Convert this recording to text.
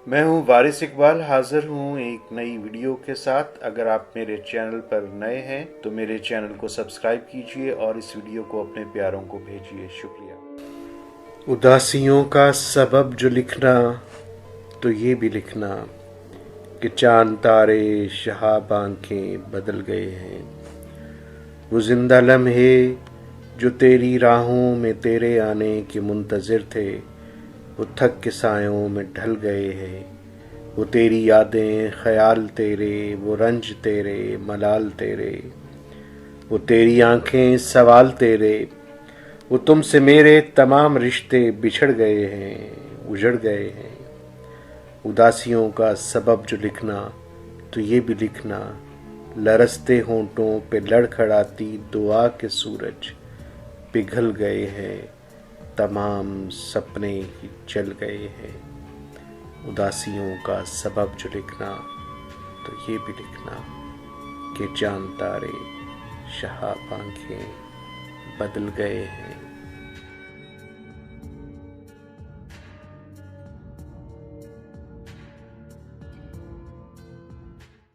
मैं हूं वारिस इकबाल, हाजिर हूं एक नई वीडियो के साथ। अगर आप मेरे चैनल पर नए हैं तो मेरे चैनल को सब्सक्राइब कीजिए और इस वीडियो को अपने प्यारों को भेजिए। शुक्रिया। उदासियों का सबब जो लिखना, तो ये भी लिखना कि चांद तारे शहाब आंखें बदल गए हैं। वो जिंदा लम्हे जो तेरी राहों में तेरे आने के मुंतज़िर थे, वो थक के सायों में ढल गए हैं। वो तेरी यादें ख्याल तेरे, वो रंज तेरे मलाल तेरे, वो तेरी आंखें सवाल तेरे, वो तुमसे मेरे तमाम रिश्ते बिछड़ गए हैं, उजड़ गए हैं। उदासियों का सबब जो लिखना, तो ये भी लिखना लरसते होंठों पे लड़खड़ाती दुआ के सूरज पिघल गए हैं, तमाम सपने ही जल गए हैं। उदासियों का सबब जो लिखना, तो ये भी लिखना कि चांद तारे शहाब आंखें बदल गए हैं।